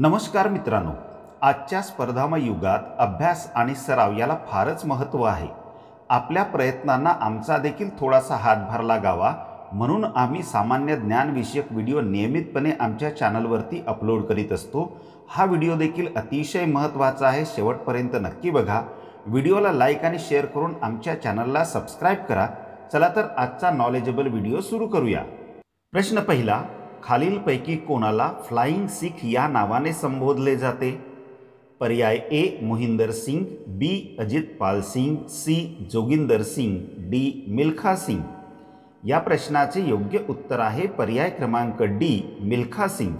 नमस्कार मित्रांनो, आजच्या स्पर्धामय युगात अभ्यास आणि सराव याला फारच महत्त्व आहे। आपल्या प्रयत्नांना आमचा देखील थोडासा हातभार लागावा म्हणून आम्ही सामान्य ज्ञानविषयक व्हिडिओ नियमितपणे आमच्या चॅनलवरती अपलोड करीत असतो। हा व्हिडिओ देखील अतिशय महत्त्वाचा आहे, शेवटपर्यंत नक्की बघा। व्हिडिओला लाईक आणि शेअर करून आमच्या चॅनलला सबस्क्राइब करा। चला तर आजचा नॉलेजेबल व्हिडिओ सुरू करूया। प्रश्न पहिला, खालीलपैकी कोणाला फ्लाइंग सिख या नावाने संबोधले जाते? पर्याय ए मोहिंदर सिंग, बी अजित पाल सिंग, सी जोगिंदर सिंग, डी मिल्खा सिंग। या प्रश्नाचे योग्य उत्तर आहे पर्याय क्रमांक डी मिल्खा सिंग।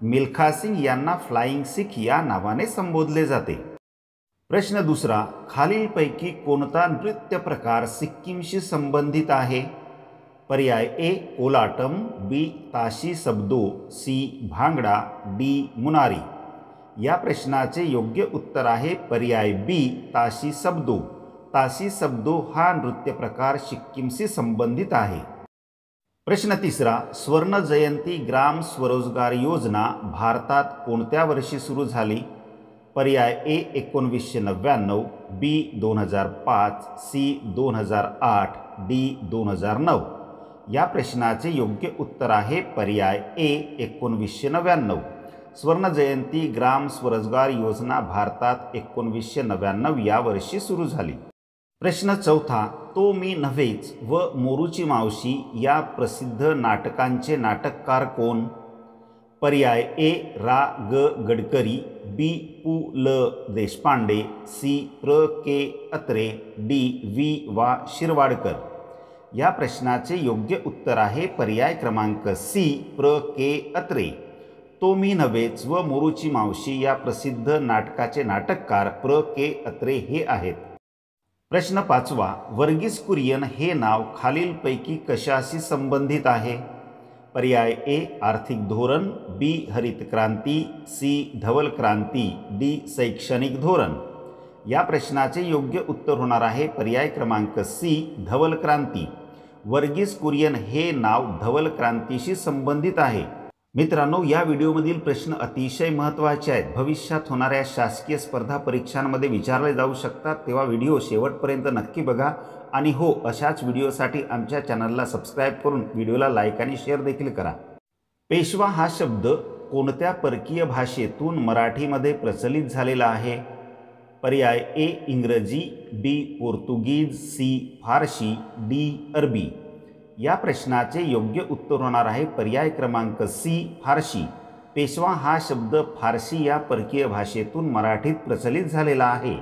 मिल्खा सिंग यांना फ्लाइंग सिख या नावाने संबोधले जाते। प्रश्न दुसरा, खालीलपैकी कोणता नृत्य प्रकार सिक्कीमशी संबंधित आहे? पर्याय ए कोलाटम, बी ताशी सबदो, सी भांगडा, डी मुनारी। या प्रश्नाचे योग्य उत्तर आहे पर्याय बी ताशी सबदो। ताशी सबदो हा नृत्य प्रकार सिक्कीमशी संबंधित आहे। प्रश्न तिसरा, स्वर्ण जयंती ग्राम स्वरोजगार योजना भारतात कोणत्या वर्षी सुरू झाली? पर्याय ए 1999, बी 2005, सी 2008, डी 2009। या प्रश्नाचे योग्य उत्तर आहे पर्याय ए 1999। स्वर्ण जयंती ग्राम स्वरोजगार योजना भारतात 1999 या वर्षी सुरू झाली। प्रश्न चौथा, तो मी नव्हेच व मोरूची मावशी या प्रसिद्ध नाटकांचे नाटककार कोण? पर्याय ए रा ग गडकरी, बी पु ल देशपांडे, सी प्र के अत्रे, डी वी वा शिरवाडकर। या प्रश्नाचे योग्य उत्तर आहे पर्याय क्रमांक सी प्र के अत्रे। तो मी नव्हेच व मोरूची मावशी या प्रसिद्ध नाटकाचे नाटककार प्र के अत्रे हे आहेत। प्रश्न पाचवा, वर्गीस कुरियन हे नाव खालीलपैकी कशाशी संबंधित आहे? पर्याय ए आर्थिक धोरण, बी हरित क्रांती, सी धवल क्रांती, डी शैक्षणिक धोरण। या प्रश्नाचे योग्य उत्तर होणार आहे पर्याय क्रमांक सी धवल क्रांती। वर्गीस कुरियन हे नाव धवल क्रांतीशी संबंधित आहे। मित्रांनो, या व्हिडिओमधील प्रश्न अतिशय महत्त्वाचे आहेत, भविष्यात होणाऱ्या शासकीय स्पर्धा परीक्षांमध्ये विचारले जाऊ शकतात, तेव्हा व्हिडिओ शेवटपर्यंत नक्की बघा। आणि हो, अशाच व्हिडिओसाठी आमच्या चॅनलला सबस्क्राइब करून व्हिडिओला लाईक आणि शेअर देखील करा। पेशवा हा शब्द कोणत्या परकीय भाषेतून मराठीमध्ये प्रचलित झालेला आहे? पर्याय ए इंग्रजी, बी पोर्तुगीज, सी फारसी, डी अरबी। या प्रश्नाचे योग्य उत्तर होणार आहे पर्याय क्रमांक सी फारसी। पेशवा हा शब्द फारसी या परकीय भाषेतून मराठीत प्रचलित झालेला आहे।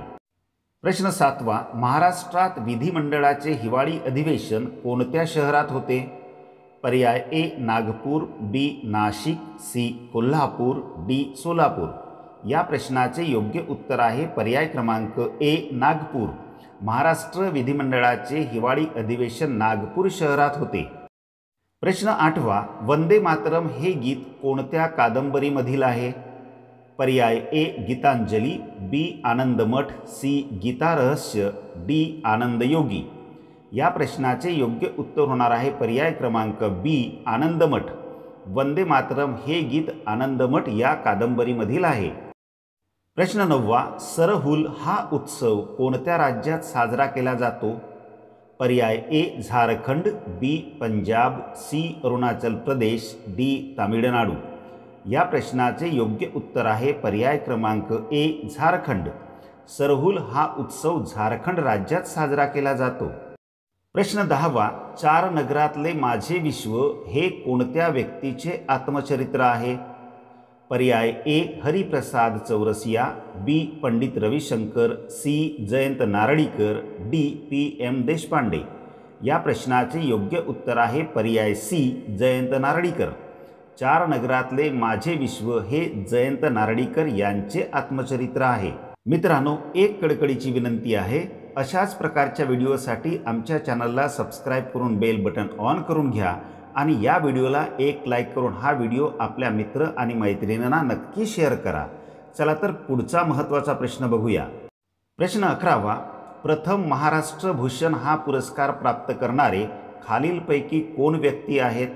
प्रश्न सातवा, महाराष्ट्रात विधिमंडळाचे हिवाळी अधिवेशन कोणत्या शहरात होते? पर्याय ए नागपूर, बी नाशिक, सी कोल्हापूर, डी सोलापूर। या प्रश्नाचे योग्य उत्तर आहे पर्याय क्रमांक ए नागपूर। महाराष्ट्र विधिमंडळाचे हिवाळी अधिवेशन नागपूर शहरात होते। प्रश्न आठवा, वंदे मातरम हे गीत कोणत्या कादंबरीमधील आहे? पर्याय ए गीतांजली, बी आनंदमठ, सी गीता रहस्य, डी आनंदयोगी। या प्रश्नाचे योग्य उत्तर होणार आहे पर्याय क्रमांक बी आनंदमठ। वंदे मातरम हे गीत आनंदमठ या कादंबरीमधील आहे। प्रश्न नववा, सरहुल हा उत्सव कोणत्या राज्यात साजरा केला जातो? पर्याय ए झारखंड, बी पंजाब, सी अरुणाचल प्रदेश, डी तामिळनाडू। या प्रश्नाचे योग्य उत्तर आहे पर्याय क्रमांक ए झारखंड। सरहुल हा उत्सव झारखंड राज्यात साजरा केला जातो। प्रश्न दहावा, चार नगरातले माझे विश्व हे कोणत्या व्यक्तीचे आत्मचरित्र आहे? पर्याय A Hariprasad Chaurasia, B Pandit Ravishankar, C Jayant Narlikar, D P M Deshpande. या प्रश्नाचे योग्य उत्तर आहे पर्याय सी जयंत नारळीकर। चार नगरातले माझे विश्व हे जयंत नारळीकर यांचे आत्मचरित्र आहे। मित्रांनो, एक कळकळीची विनंती आहे, अशाच प्रकारच्या व्हिडिओसाठी आमच्या चॅनलला सबस्क्राइब करून बेल बटन ऑन करून घ्या आणि या व्हिडिओला एक लाईक करून हा व्हिडिओ आपल्या मित्र आणि मैत्रिणींना नक्की शेअर करा। चला तर पुढचा महत्त्वाचा प्रश्न बघूया। प्रश्न 11वा, प्रथम महाराष्ट्र भूषण हा पुरस्कार प्राप्त करणारे खालीलपैकी कोण व्यक्ती आहेत?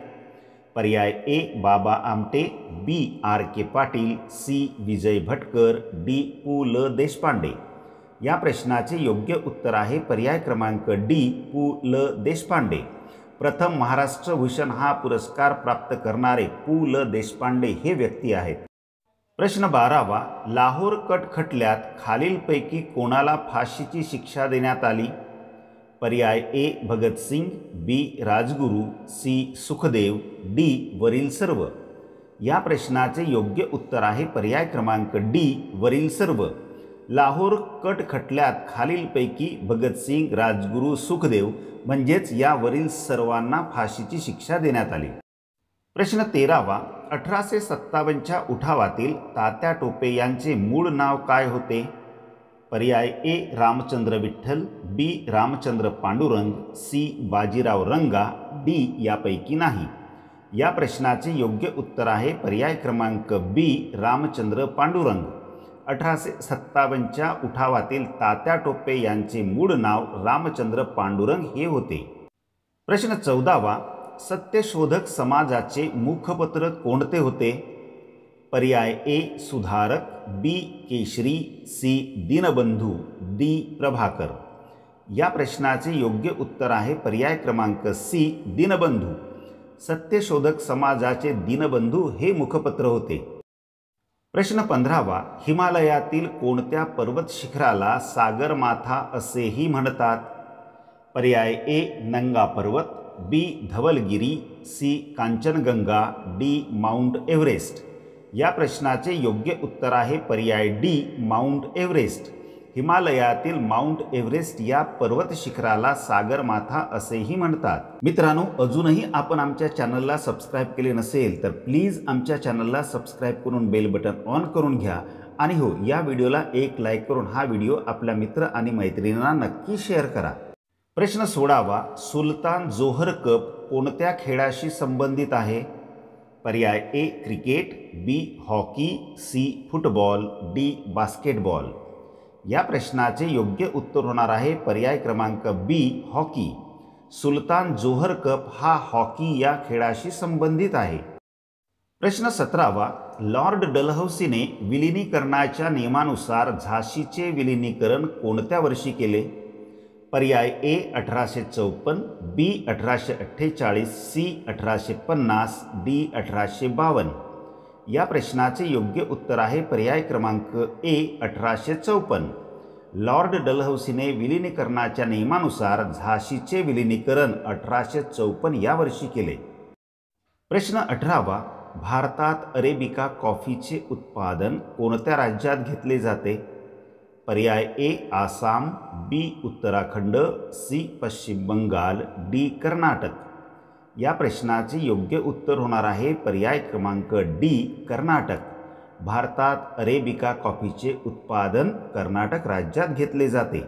पर्याय ए बाबा आमटे, बी आर के पाटील, सी विजय भटकर, डी पु ल देशपांडे। या प्रश्नाचे योग्य उत्तर आहे पर्याय क्रमांक डी पु ल देशपांडे। प्रथम महाराष्ट्र भूषण हा पुरस्कार प्राप्त करणारे पु ल देशपांडे हे व्यक्ती आहेत। प्रश्न 12वा, लाहोर कट खटल्यात खालीलपैकी कोणाला फाशीची शिक्षा देण्यात आली? पर्याय ए भगतसिंग, बी राजगुरू, सी सुखदेव, डी वरील सर्व। या प्रश्नाचे योग्य उत्तर आहे पर्याय क्रमांक डी वरील सर्व। लाहोर कट खटल्यात खालीलपैकी भगतसिंग, राजगुरू, सुखदेव म्हणजेच या वरील सर्वांना फाशीची शिक्षा देण्यात आली। प्रश्न 13वा, 1857च्या उठावातील तात्या टोपे यांचे मूळ नाव काय होते? पर्याय ए रामचंद्र विठ्ठल, बी रामचंद्र पांडुरंग, सी बाजीराव रंगा, डी यापैकी नाही। या प्रश्नाचे योग्य उत्तर आहे पर्याय क्रमांक बी रामचंद्र पांडुरंग। 1857च्या उठावातील तात्या टोपे यांचे मूळ नाव रामचंद्र पांडुरंग हे होते। प्रश्न 14वा, सत्यशोधक समाजाचे मुखपत्र कोणते होते? पर्याय ए सुधारक, बी केशरी, सी दीनबंधू, डी प्रभाकर। या प्रश्नाचे योग्य उत्तर आहे पर्याय क्रमांक सी दीनबंधू। सत्यशोधक समाजाचे दीनबंधू हे मुखपत्र होते। प्रश्न 15वा, हिमालयातील कोणत्या पर्वत शिखराला सागरमाथा असेही म्हणतात? पर्याय A Nanga Parbat, B Dhaulagiri, C Kanchenjunga, D Mount Everest. या प्रश्नाचे योग्य उत्तर आहे पर्याय डी माउंट एव्हरेस्ट। हिमालयातील माउंट एव्हरेस्ट या पर्वत शिखराला सागरमाथा असेही म्हणतात। मित्रांनो, अजूनही आपण आमच्या चॅनलला सबस्क्राईब केले नसेल तर प्लीज आमच्या चॅनलला सबस्क्राईब करून बेल बटन ऑन करून घ्या आणि हो, या व्हिडिओला एक लाईक करून हा व्हिडिओ आपल्या मित्र आणि मैत्रिणींना नक्की शेअर करा। प्रश्न 16वा, सुलतान जोहर कप कोणत्या खेळाशी संबंधित आहे? पर्याय A cricket, B hockey, C football, D basketball. या प्रश्नाचे योग्य उत्तर होणार आहे पर्याय क्रमांक B hockey. Sultan Johor Cup हा हॉकी या खेळाशी संबंधित आहे। प्रश्न 17वा, लॉर्ड डलहौसीने विलिनीकरणाच्या नियमानुसार झाशीचे विलिनीकरण कोणत्या वर्षी केले? पर्याय ए 1854, बी 1848, सी 1850, डी 1852। या प्रश्नाचे योग्य उत्तर आहे पर्याय क्रमांक ए 1854। लॉर्ड डलहौसीने विलिनीकरणाच्या नियमानुसार झाशीचे विलिनीकरण 1854 या वर्षी केले। प्रश्न 18वा, भारतात अरेबिका कॉफीचे उत्पादन कोणत्या राज्यात घेतले जाते? पर्याय ए आसाम, बी उत्तराखंड, सी पश्चिम बंगाल, डी कर्नाटक। या प्रश्नाचे योग्य उत्तर होणार आहे पर्याय क्रमांक डी कर्नाटक। भारतात अरेबिका कॉफीचे उत्पादन कर्नाटक राज्यात घेतले जाते।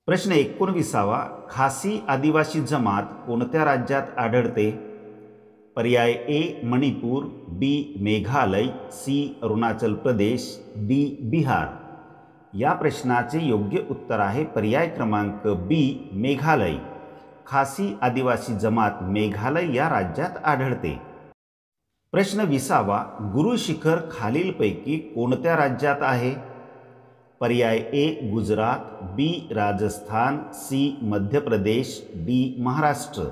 प्रश्न 19वा, खासी आदिवासी जमात कोणत्या राज्यात आढळते? पर्याय ए मणिपूर, बी मेघालय, सी अरुणाचल प्रदेश, डी बिहार। या प्रश्नाचे योग्य उत्तर आहे पर्याय क्रमांक बी मेघालय। खासी आदिवासी जमात मेघालय या राज्यात आढळते। प्रश्न 20वा, गुरु शिखर खालीलपैकी कोणत्या राज्यात आहे? पर्याय ए गुजरात, बी राजस्थान, सी मध्य प्रदेश, डी महाराष्ट्र।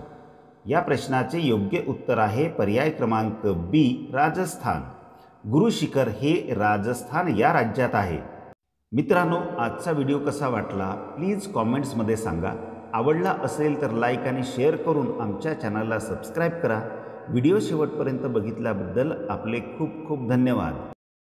या प्रश्नाचे योग्य उत्तर आहे पर्याय क्रमांक बी राजस्थान। गुरु शिखर हे राजस्थान या राज्यात आहे। मित्रांनो, आजचा व्हिडिओ कसा वाटला प्लीज कॉमेंट्समध्ये सांगा। आवडला असेल तर लाईक आणि शेअर करून आमच्या चॅनलला सबस्क्राईब करा। व्हिडिओ शेवटपर्यंत बघितल्याबद्दल आपले खूप खूप धन्यवाद।